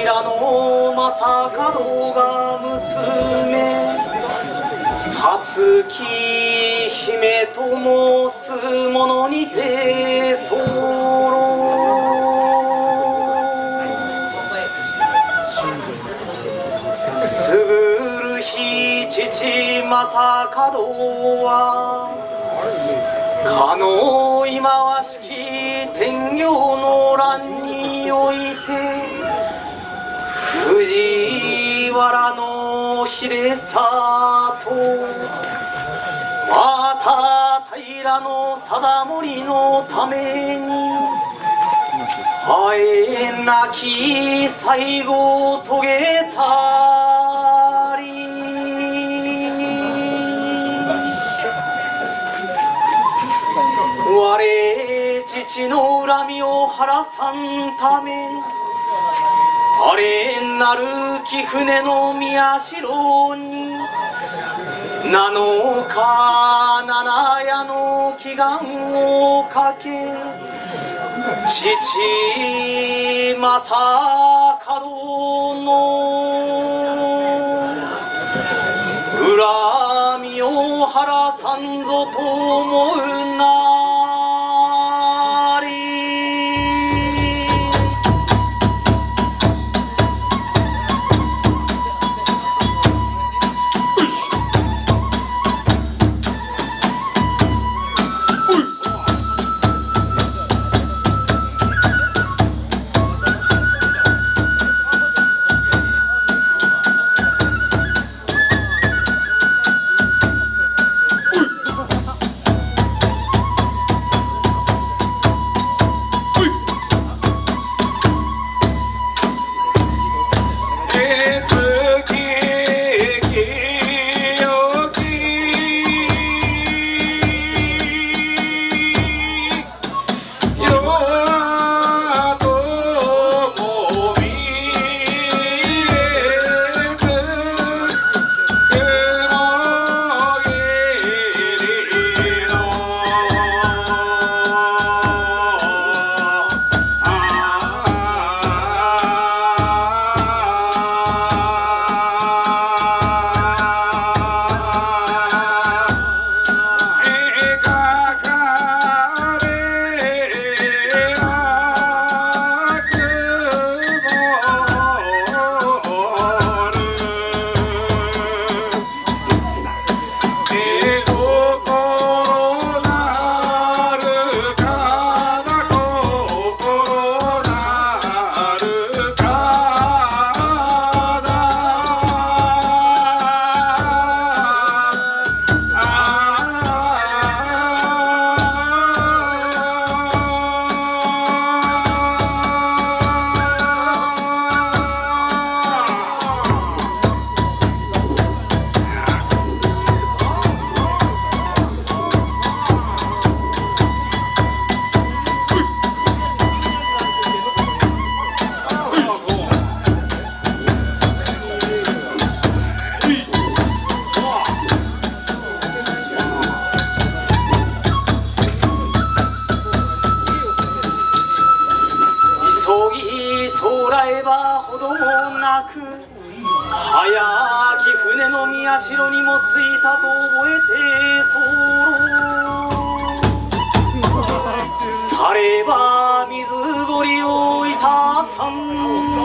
平の正門が娘さつき姫と申す者にて候すぐる日父正門はかの忌まわしき天行の乱において藤原の秀郷また平のさだもりのためにあえなき最後を遂げたり我父の恨みを晴らさんためあれなる貴船の社に7日七夜の祈願をかけ父正門の恨みを晴らさんぞと思うな早き船の社にも着いたと覚えてされば水ごりをいたさん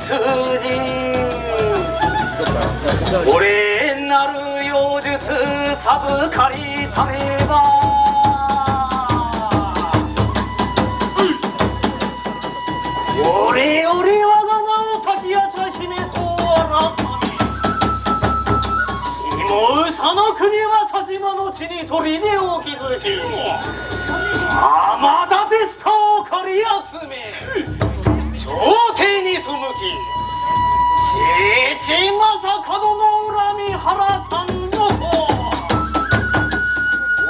通じこれなる妖術授かりためば俺我が名を滝夜叉姫と改めしもふさのくには佐島の地に砦を築き天田手下を駆り集め朝廷に背き父正門の恨み晴らさんのと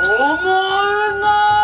思うな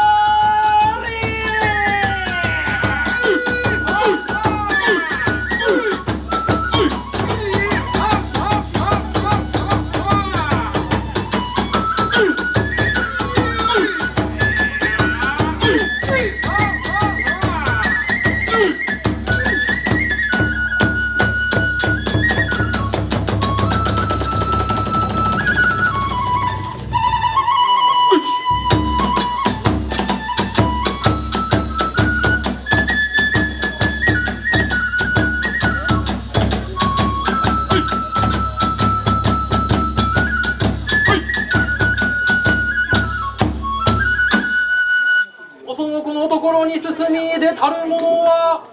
りでたる者は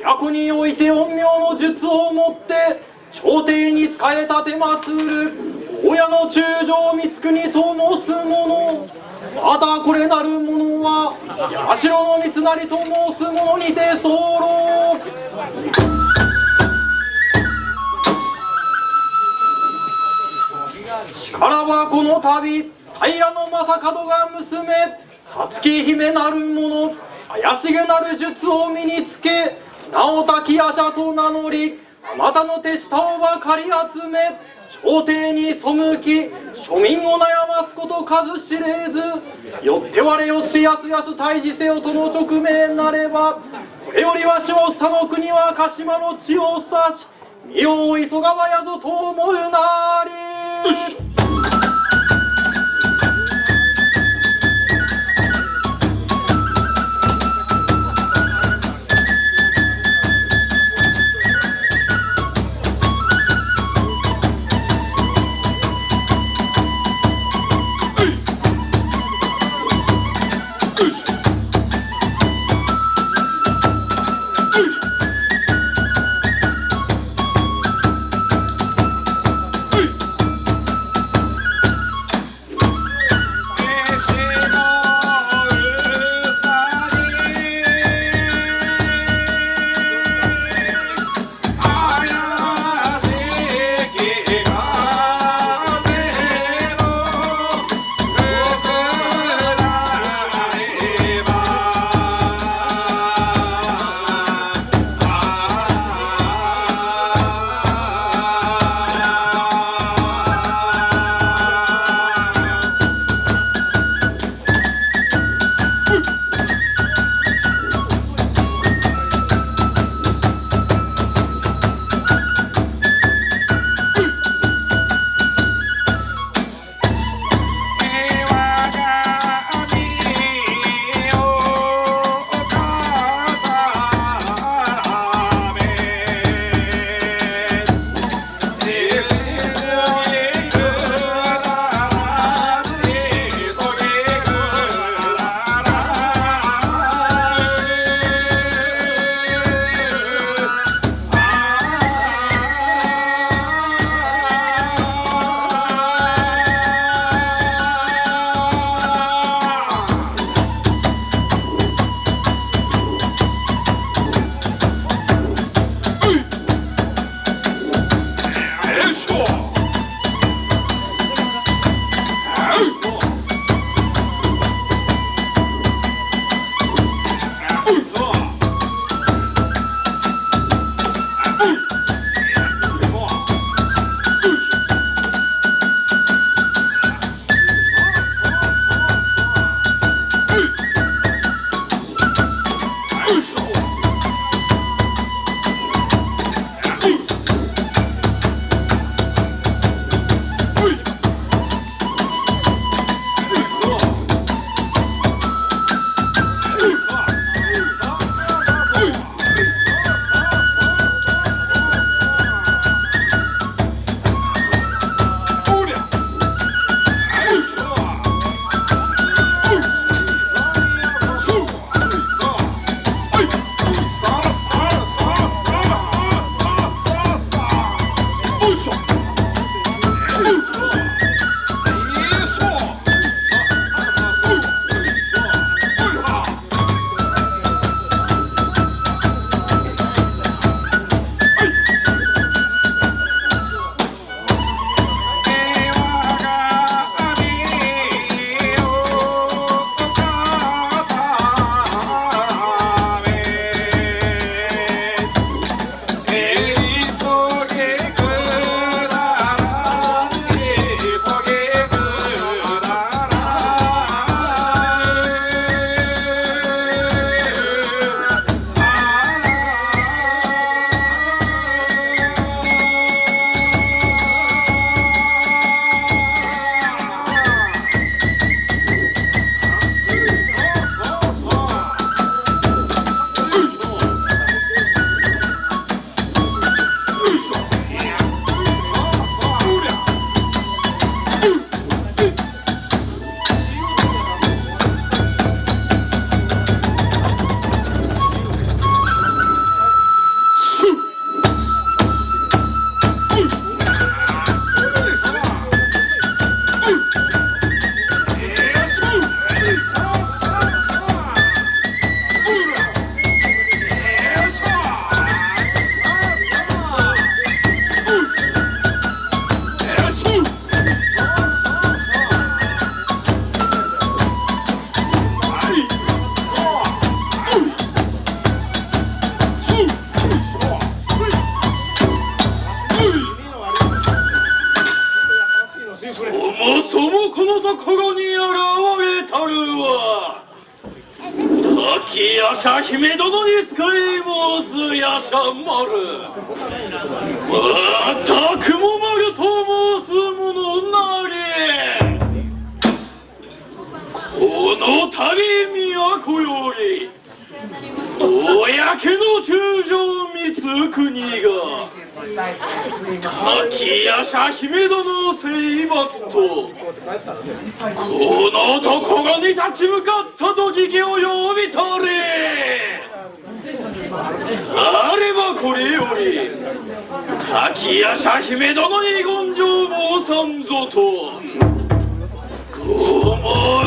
役において陰陽の術をもって朝廷に仕えたてまつる大家の中将光圀と申す者またこれなる者は社の三成と申す者にて候しからばこの度平将門が娘さつきひめなる者怪しげなる術を身につけ名を滝夜叉と名乗りあまたの手下をばかり集め朝廷に背き庶民を悩ますこと数知れずよって我よしてやすやす退治せよとの勅命なればこれよりわしも下の国は鹿島の地を指し身を急がばやぞと思うなり。ころに現れたるは滝夜叉姫殿に使い申す夜叉丸、また雲丸と申す者なり。この度都より公の中将光圀が滝夜叉姫殿の征伐とこのところに立ち向かったと聞きを呼び取れ。あればこれより滝夜叉姫殿に言上申さんぞと思う。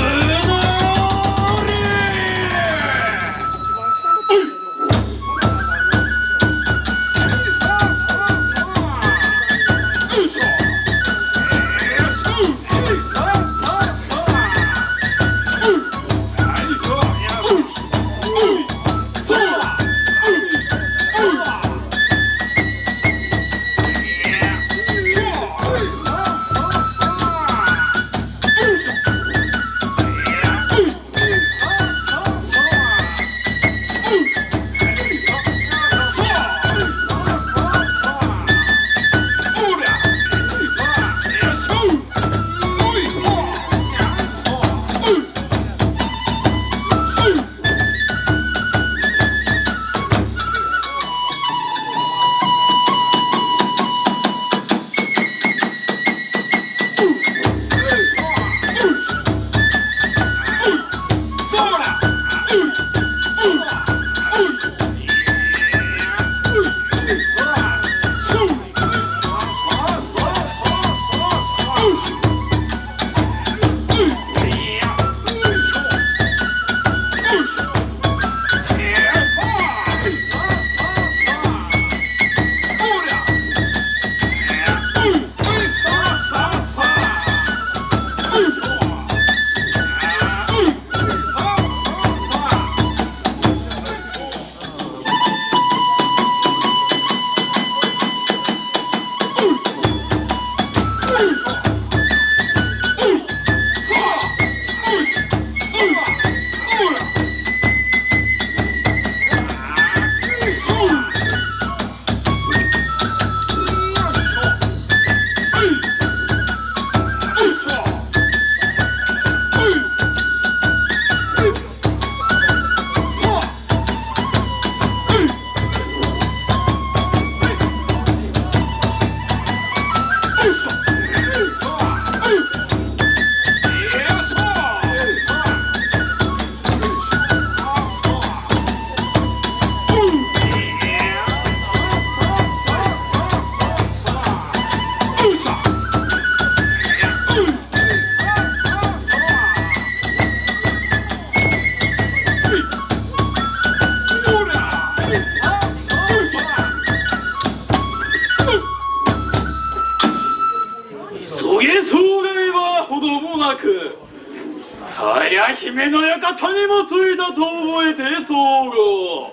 姫の館にもついたと覚えて候。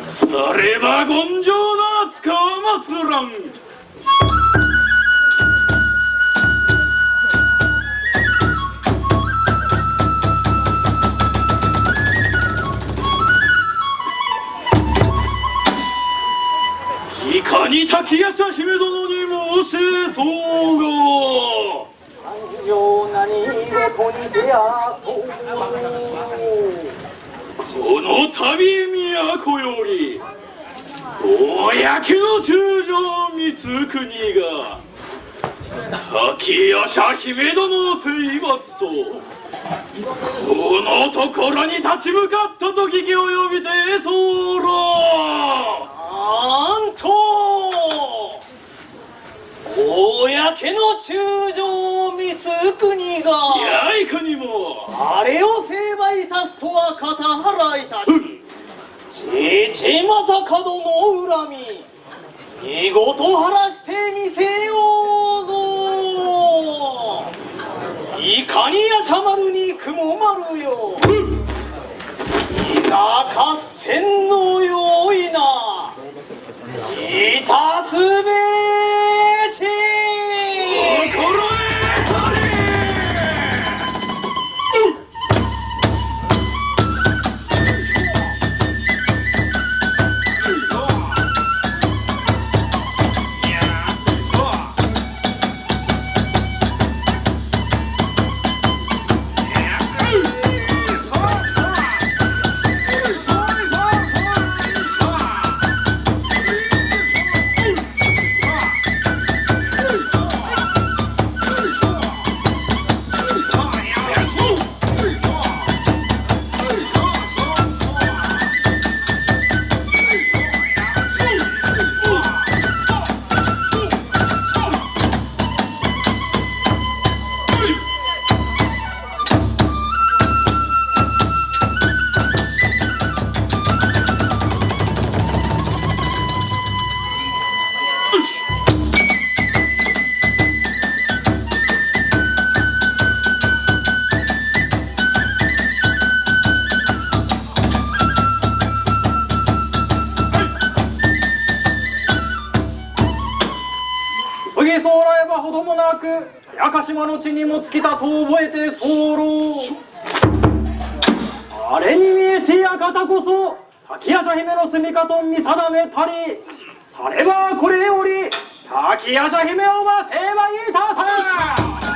されば権上な扱わ祭らん。いかに滝夜叉姫殿に申せ候。よ何事に出会そう。この度都より公の中将光圀が滝夜叉姫殿の征伐とこのところに立ち向かったと聞きを呼びて候。なんと公の中将光圀がやいかにもあれを成敗いたすとは片腹いたし、父正門の恨み見事晴らしてみせようぞ。いかに夜叉丸に雲丸よ、いざ合戦のよいないたすべし。心得たれ。ほどもなく屋鹿島の地にも尽きたと覚えて候。あれに見えし館こそ滝夜叉姫の住みかと見定めたり、さればこれより滝夜叉姫をば成敗いたさ。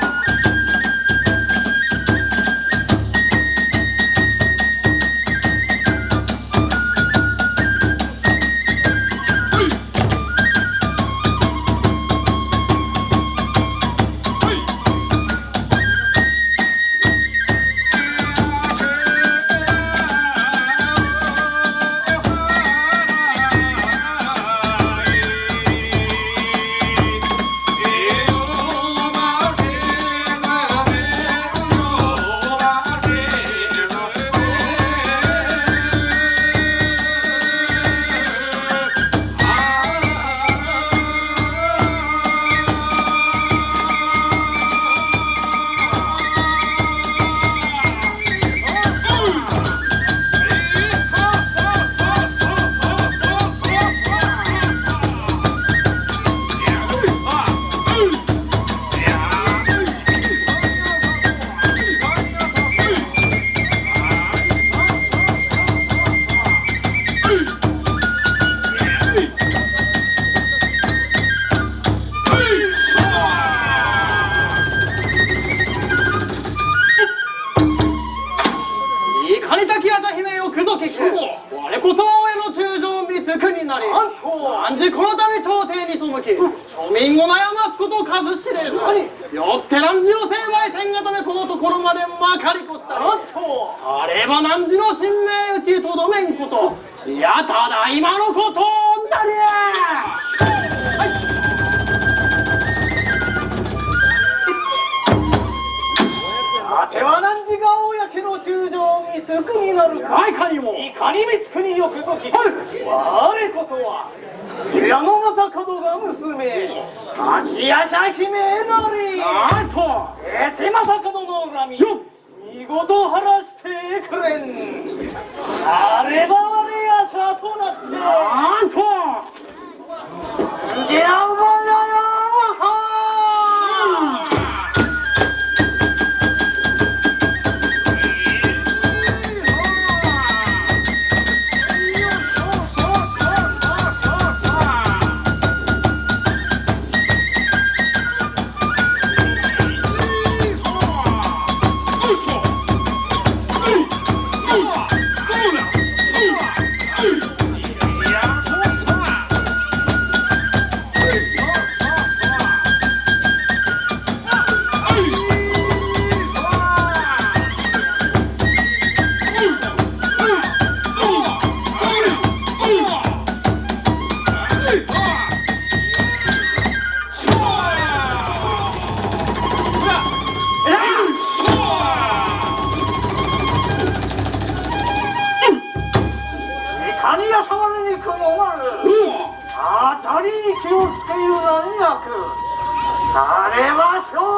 我こそ大江の中将光圀なり、汝このため朝廷に背き庶民を悩ますこと数知れず、よって汝を成敗せんがためこのところまでまかりこしたり、あれば汝の神命打ちとどめんこと、いやただ今のことなりゃ。さては汝が公の中将光圀なるか。いかにも。いかに光圀よくぞき。我こそは平野正門が娘滝夜叉姫なり。なんと父正門の恨み見事晴らしてくれん。あれば我夜叉となってなんとじゃばやよは当たりに気をつけゆなんなく、あれは勝負。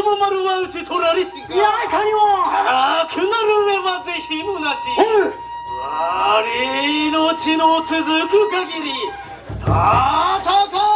も丸は討ち取られしが、いやいかにもかくなるればぜひむなし。我命の続く限り戦